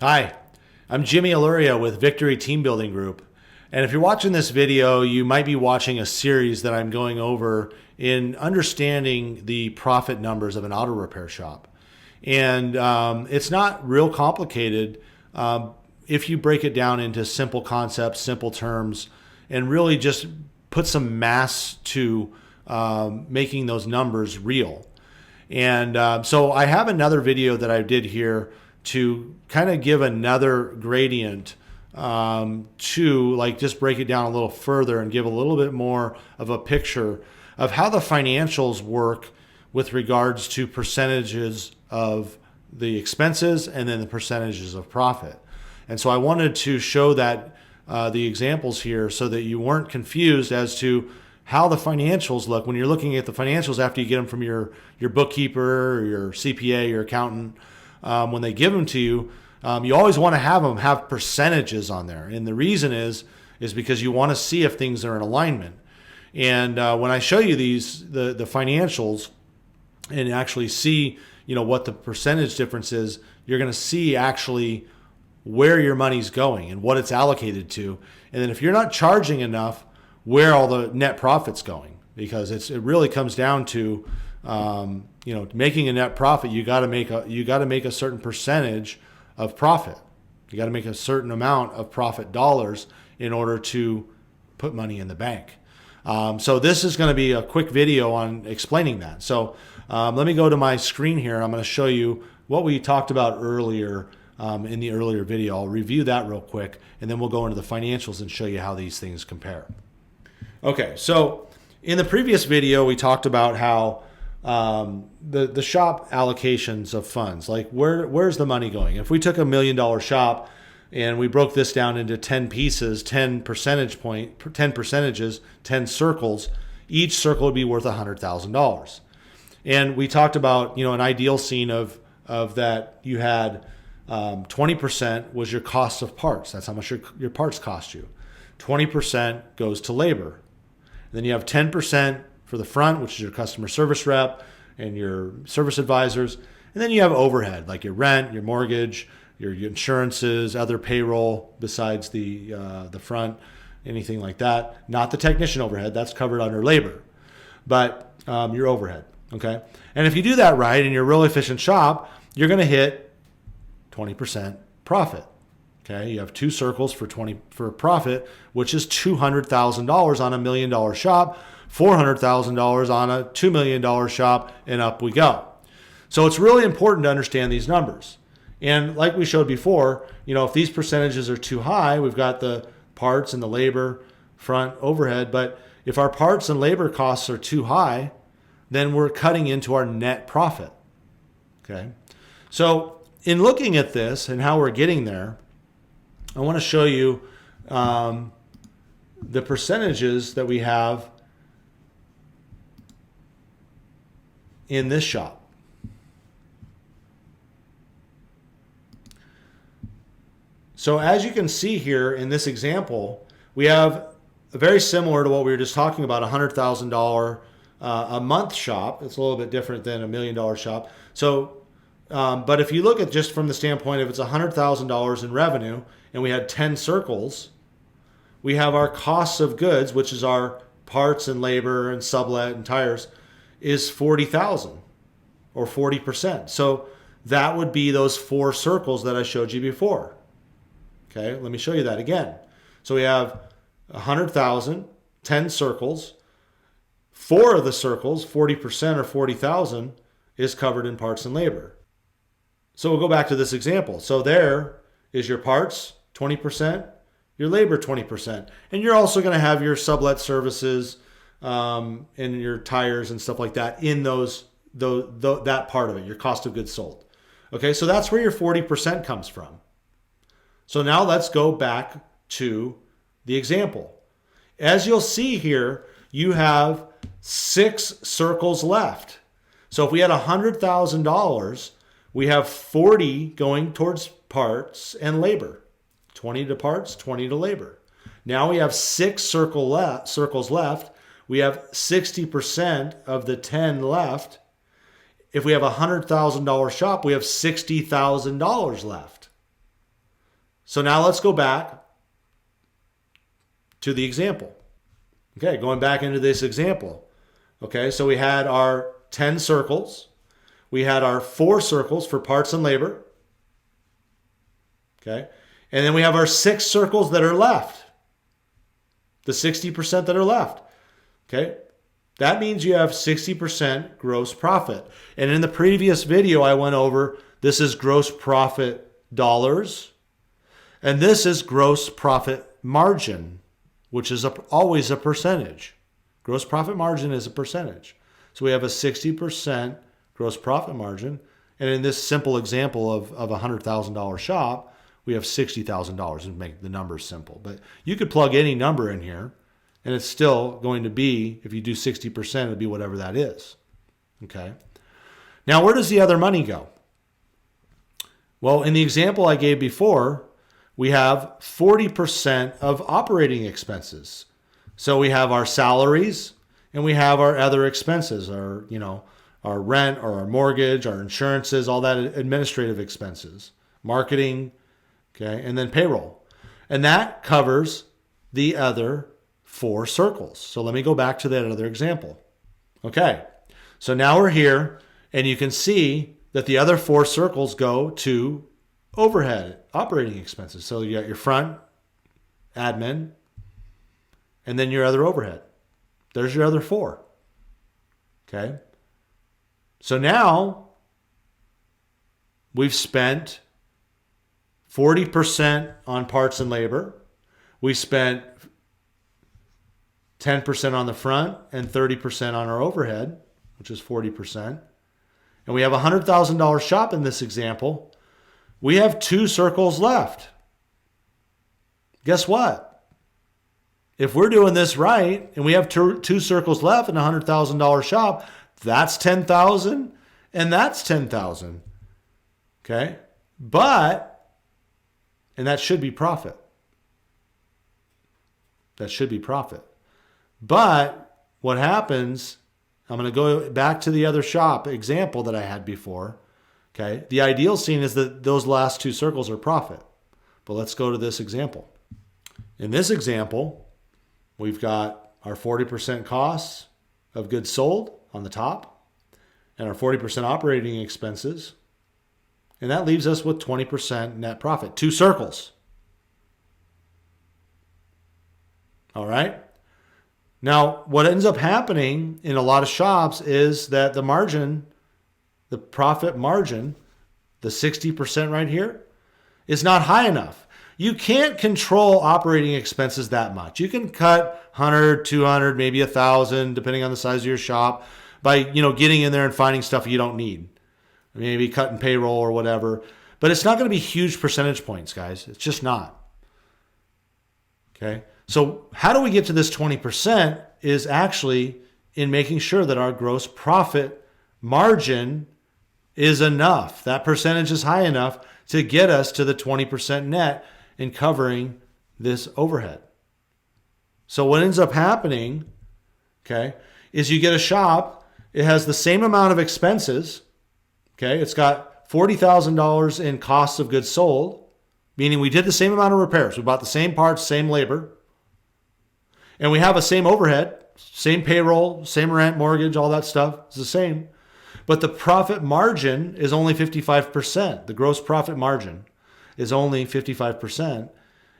Hi, I'm Jimmy Aluria with Victory Team Building Group. And if you're watching this video, you might be watching a series that I'm going over in understanding the profit numbers of an auto repair shop. And it's not real complicated if you break it down into simple concepts, simple terms, and really just put some mass to making those numbers real. And so I have another video that I did here to kind of give another gradient to like just break it down a little further and give a little bit more of a picture of how the financials work with regards to percentages of the expenses and then the percentages of profit. And so I wanted to show that the examples here so that you weren't confused as to how the financials look when you're looking at the financials after you get them from your bookkeeper or your CPA, your accountant. When they give them to you, you always want to have them have percentages on there. And the reason is because you want to see if things are in alignment. And when I show you these, the financials and actually see, what the percentage difference is, you're going to see actually where your money's going and what it's allocated to. And then if you're not charging enough, where all the net profit's going, because it really comes down to, making a net profit. You got to make a certain percentage of profit. You got to make a certain amount of profit dollars in order to put money in the bank. So this is going to be a quick video on explaining that. So let me go to my screen here. I'm going to show you what we talked about earlier in the earlier video. I'll review that real quick, and then we'll go into the financials and show you how these things compare. Okay, so in the previous video, we talked about how the shop allocations of funds, like where's the money going? If we took $1 million shop and we broke this down into 10 pieces, 10 percentages, 10 circles, each circle would be worth $100,000. And we talked about, an ideal scene of that you had 20% was your cost of parts. That's how much your parts cost you. 20% goes to labor. Then you have 10% for the front, which is your customer service rep and your service advisors. And then you have overhead, like your rent, your mortgage, your insurances, other payroll besides the front, anything like that. Not the technician overhead, that's covered under labor, but your overhead, okay? And if you do that right in your real efficient shop, you're gonna hit 20% profit. Okay, you have two circles for profit, which is $200,000 on $1 million shop, $400,000 on a $2 million shop, and up we go. So it's really important to understand these numbers. And like we showed before, if these percentages are too high, we've got the parts and the labor, front, overhead. But if our parts and labor costs are too high, then we're cutting into our net profit. Okay, so in looking at this and how we're getting there, I want to show you the percentages that we have in this shop. So as you can see here in this example, we have very similar to what we were just talking about, $100,000 a month shop. It's a little bit different than $1 million shop. So, but if you look at just from the standpoint of it's $100,000 in revenue, and we had 10 circles, we have our costs of goods, which is our parts and labor and sublet and tires, is $40,000 or 40%. So that would be those 4 circles that I showed you before. Okay, let me show you that again. So we have 100,000, 10 circles. 4 of the circles, 40% or 40,000, is covered in parts and labor. So we'll go back to this example. So there is your parts, 20%, your labor, 20%. And you're also going to have your sublet services and your tires and stuff like that in that part of it, your cost of goods sold. Okay, so that's where your 40% comes from. So now let's go back to the example. As you'll see here, you have 6 circles left. So if we had $100,000, we have 40 going towards parts and labor. 20 to parts, 20 to labor. Now we have 6 circles left. We have 60% of the 10 left. If we have a $100,000 shop, we have $60,000 left. So now let's go back to the example. Okay, going back into this example. Okay, so we had our 10 circles. We had our 4 circles for parts and labor. Okay, and then we have our 6 circles that are left. The 60% that are left. Okay, that means you have 60% gross profit. And in the previous video, I went over this is gross profit dollars, and this is gross profit margin, which is always a percentage. Gross profit margin is a percentage. So we have a 60% gross profit margin. And in this simple example of a $100,000 shop, we have $60,000 and make the numbers simple. But you could plug any number in here, and it's still going to be, if you do 60%, it'll be whatever that is. Okay. Now, where does the other money go? Well, in the example I gave before, we have 40% of operating expenses. So we have our salaries and we have our other expenses, our rent or our mortgage, our insurances, all that administrative expenses, marketing, okay, and then payroll. And that covers the other 4 circles. So let me go back to that other example. Okay, so now we're here and you can see that the other 4 circles go to overhead, operating expenses. So you got your front, admin, and then your other overhead. There's your other 4. Okay. So now we've spent 40% on parts and labor. We spent 10% on the front and 30% on our overhead, which is 40%. And we have a $100,000 shop in this example. We have 2 circles left. Guess what? If we're doing this right and we have two circles left in a $100,000 shop, that's $10,000 and that's $10,000. Okay? And that should be profit. That should be profit. But what happens, I'm going to go back to the other shop example that I had before. Okay, the ideal scene is that those last 2 circles are profit. But let's go to this example. In this example, we've got our 40% costs of goods sold on the top and our 40% operating expenses. And that leaves us with 20% net profit. 2 circles. All right. Now, what ends up happening in a lot of shops is that the margin, the profit margin, the 60% right here, is not high enough. You can't control operating expenses that much. You can cut 100, 200, maybe 1,000, depending on the size of your shop, by getting in there and finding stuff you don't need. Maybe cutting payroll or whatever. But it's not going to be huge percentage points, guys. It's just not. Okay? So how do we get to this 20% is actually in making sure that our gross profit margin is enough. That percentage is high enough to get us to the 20% net in covering this overhead. So what ends up happening, okay, is you get a shop, it has the same amount of expenses, okay, it's got $40,000 in costs of goods sold, meaning we did the same amount of repairs. We bought the same parts, same labor, and we have a same overhead, same payroll, same rent, mortgage, all that stuff is the same. But the profit margin is only 55%. The gross profit margin is only 55%.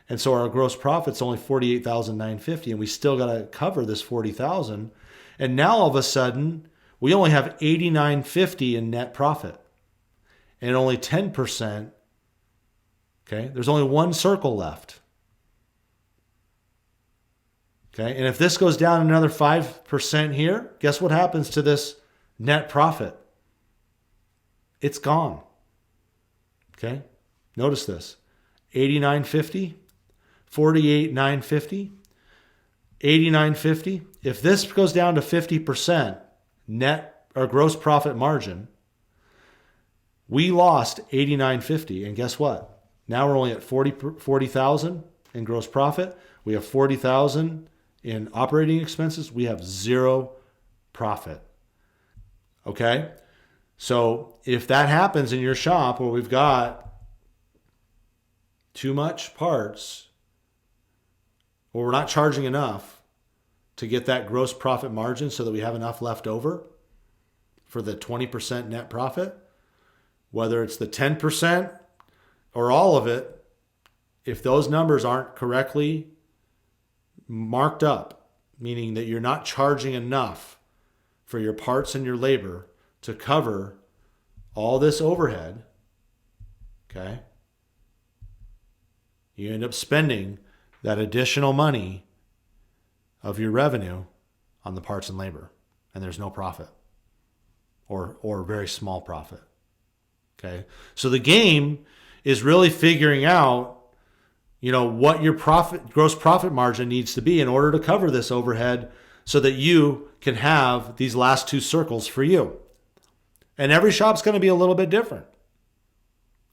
And so our gross profit's only $48,950, and we still got to cover this $40,000. And now all of a sudden, we only have $89.50 in net profit. And only 10%, okay? There's only 1 circle left. Okay, and if this goes down another 5% here, guess what happens to this net profit? It's gone. Okay, notice this. $89.50, $48,950, $89.50. If this goes down to 50% net or gross profit margin, we lost $89.50. And guess what? Now we're only at $40,000 in gross profit. We have $40,000 in operating expenses. We have 0 profit. Okay? So if that happens in your shop where we've got too much parts, or we're not charging enough to get that gross profit margin so that we have enough left over for the 20% net profit, whether it's the 10% or all of it, if those numbers aren't correctly marked up, meaning that you're not charging enough for your parts and your labor to cover all this overhead, okay, you end up spending that additional money of your revenue on the parts and labor, and there's no profit or very small profit. Okay, so the game is really figuring out, what your gross profit margin needs to be in order to cover this overhead so that you can have these last two circles for you. And every shop's going to be a little bit different.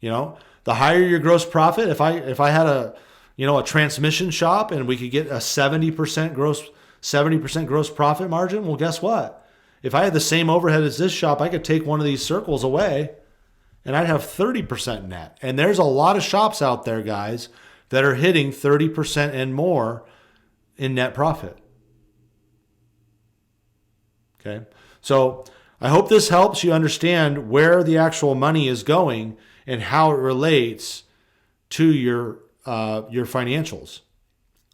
The higher your gross profit, if I had a transmission shop and we could get a 70% gross profit margin, well, guess what? If I had the same overhead as this shop, I could take one of these circles away and I'd have 30% net. And there's a lot of shops out there, guys, that are hitting 30% and more in net profit. Okay. So I hope this helps you understand where the actual money is going and how it relates to your financials.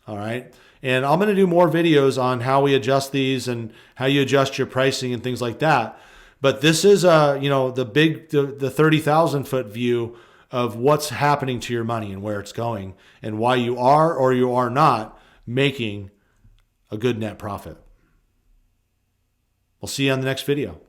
All right. And I'm going to do more videos on how we adjust these and how you adjust your pricing and things like that. But this is the 30,000 foot view of what's happening to your money and where it's going and why you are or you are not making a good net profit. We'll see you on the next video.